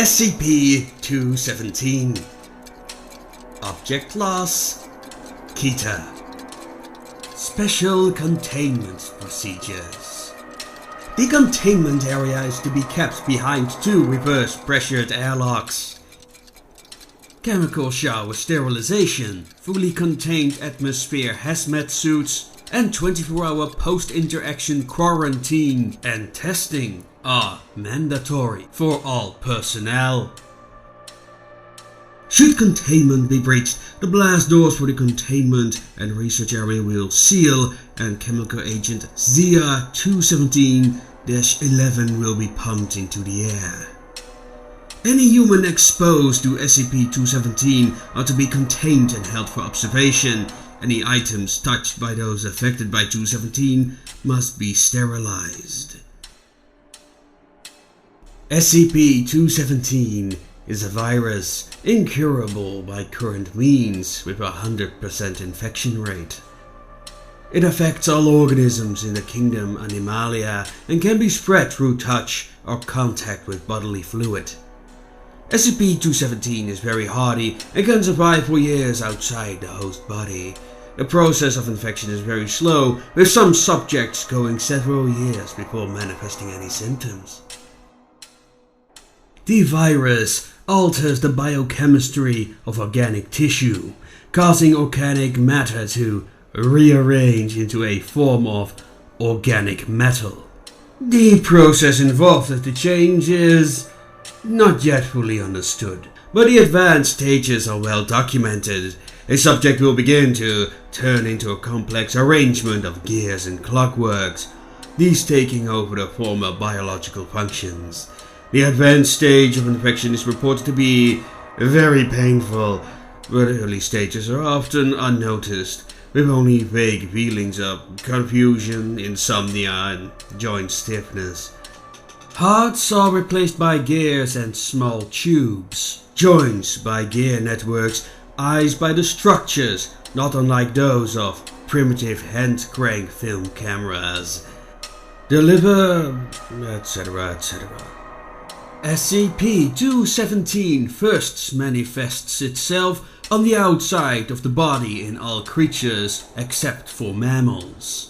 SCP-217. Object Class Keter. Special Containment Procedures. The containment area is to be kept behind 2 reverse pressured airlocks. Chemical shower sterilization, fully contained atmosphere hazmat suits, and 24-hour post-interaction quarantine and testing are mandatory for all personnel. Should containment be breached, the blast doors for the containment and research area will seal, and chemical agent SCP-217-11 will be pumped into the air. Any human exposed to SCP-217 are to be contained and held for observation. Any items touched by those affected by 217 must be sterilized. SCP-217 is a virus incurable by current means with a 100% infection rate. It affects all organisms in the kingdom Animalia and can be spread through touch or contact with bodily fluid. SCP-217 is very hardy and can survive for years outside the host body. The process of infection is very slow, with some subjects going several years before manifesting any symptoms. The virus alters the biochemistry of organic tissue, causing organic matter to rearrange into a form of organic metal. The process involved with the change is not yet fully understood, but the advanced stages are well documented. A subject will begin to turn into a complex arrangement of gears and clockworks, these taking over the former biological functions. The advanced stage of infection is reported to be very painful, but early stages are often unnoticed, with only vague feelings of confusion, insomnia, and joint stiffness. Hearts are replaced by gears and small tubes, joints by gear networks, eyes by the structures, not unlike those of primitive hand-crank film cameras, the liver, etc., etc. SCP-217 first manifests itself on the outside of the body in all creatures except for mammals.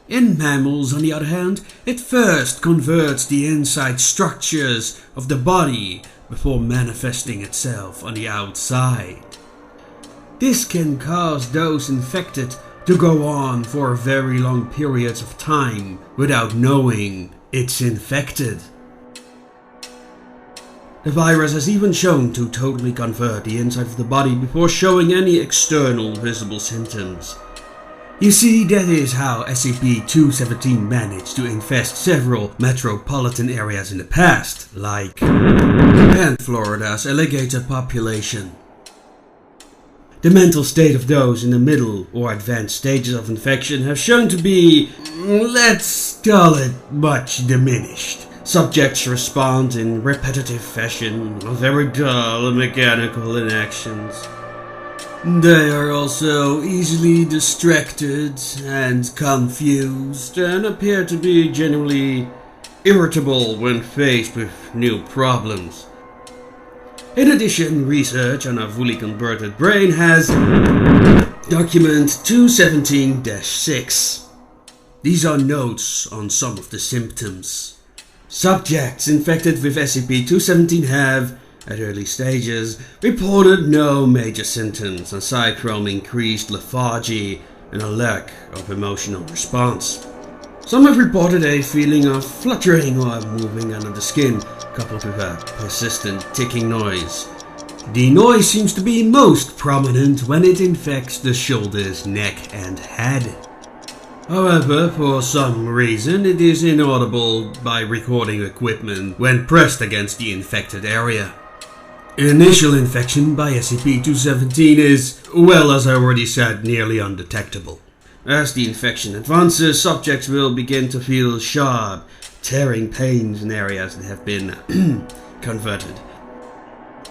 In mammals, on the other hand, it first converts the inside structures of the body before manifesting itself on the outside. This can cause those infected to go on for very long periods of time without knowing it's infected. The virus has even shown to totally convert the inside of the body before showing any external visible symptoms. You see, that is how SCP-217 managed to infest several metropolitan areas in the past, like Japan, Florida's alligator population. The mental state of those in the middle or advanced stages of infection have shown to be, let's call it, much diminished. Subjects respond in repetitive fashion, very dull mechanical inactions. They are also easily distracted and confused and appear to be generally irritable when faced with new problems. In addition, research on a fully converted brain has document 217-6. These are notes on some of the symptoms. Subjects infected with SCP-217 have, at early stages, reported no major symptoms aside from increased lethargy and a lack of emotional response. Some have reported a feeling of fluttering or moving under the skin, coupled with a persistent ticking noise. The noise seems to be most prominent when it infects the shoulders, neck, and head. However, for some reason, it is inaudible by recording equipment when pressed against the infected area. Initial infection by SCP-217 is, well, as I already said, nearly undetectable. As the infection advances, subjects will begin to feel sharp, tearing pains in areas that have been converted.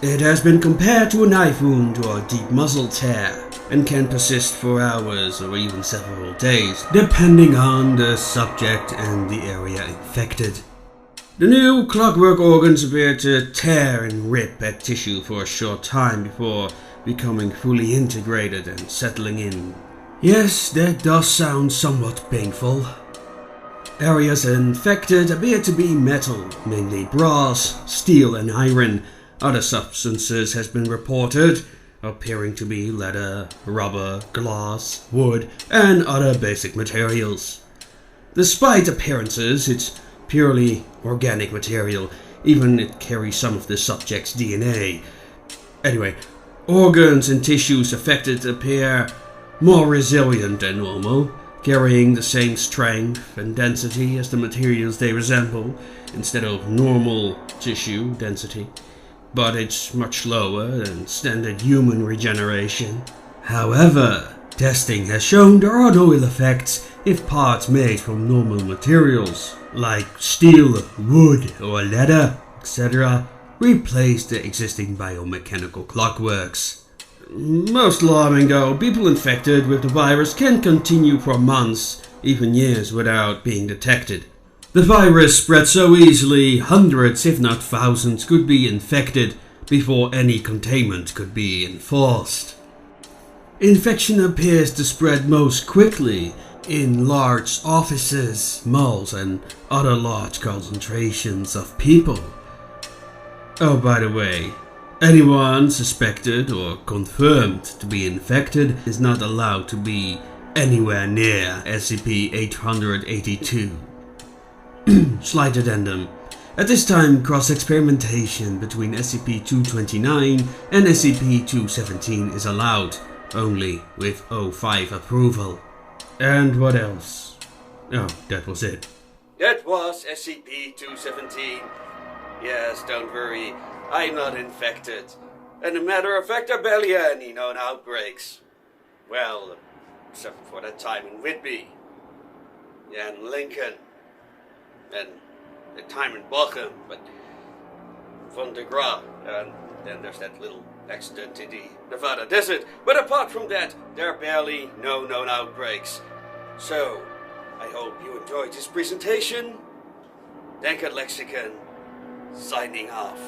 It has been compared to a knife wound or a deep muscle tear, and can persist for hours or even several days, depending on the subject and the area infected. The new Clockwork organs appear to tear and rip at tissue for a short time before becoming fully integrated and settling in. Yes, that does sound somewhat painful. Areas infected appear to be metal, mainly brass, steel and iron. Other substances has been reported, appearing to be leather, rubber, glass, wood and other basic materials. Despite appearances, it's purely organic material, even it carries some of the subject's DNA. Anyway, organs and tissues affected appear more resilient than normal, carrying the same strength and density as the materials they resemble, instead of normal tissue density. But it's much lower than standard human regeneration. However, testing has shown there are no ill effects if parts made from normal materials, like steel, wood or leather, etc., replace the existing biomechanical clockworks. Most alarming though, people infected with the virus can continue for months, even years, without being detected. The virus spread so easily, hundreds if not thousands could be infected before any containment could be enforced. Infection appears to spread most quickly in large offices, malls and other large concentrations of people. Oh, by the way, anyone suspected or confirmed to be infected is not allowed to be anywhere near SCP-882. Slight addendum. At this time, cross-experimentation between SCP-229 and SCP-217 is allowed, only with O5 approval. And what else? Oh, that was it. That was SCP-217. Yes, don't worry, I'm not infected. And a matter of fact, there are barely any known outbreaks. Well, except for that time in Whitby, and Lincoln, and the time in Bochum, but Von de Graaff, and then there's that little accident in the Nevada desert. But apart from that, there are barely no known outbreaks. So, I hope you enjoyed this presentation. Dankaert Lexicon, signing off.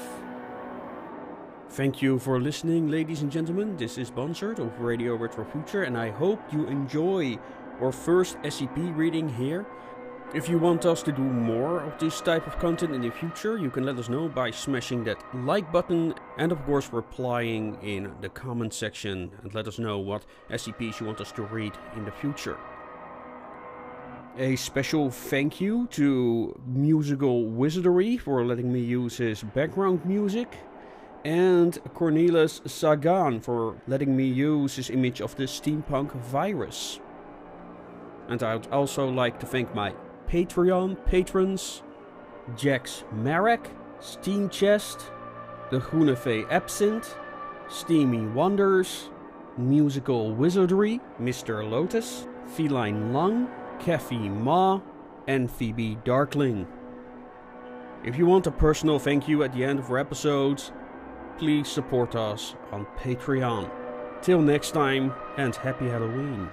Thank you for listening, ladies and gentlemen. This is Bonsert of Radio Retro Future, and I hope you enjoy our first SCP reading here. If you want us to do more of this type of content in the future, you can let us know by smashing that like button and of course replying in the comment section and let us know what SCPs you want us to read in the future. A special thank you to Musical Wizardry for letting me use his background music, and Cornelis Sagan for letting me use his image of the steampunk virus. And I'd also like to thank my Patreon patrons: Jax Marek, Steam Chest, The Groenevee Absinthe, Steamy Wonders, Musical Wizardry, Mr. Lotus, Feline Lung, Kathy Ma, and Phoebe Darkling. If you want a personal thank you at the end of our episodes, please support us on Patreon. Till next time, and happy Halloween.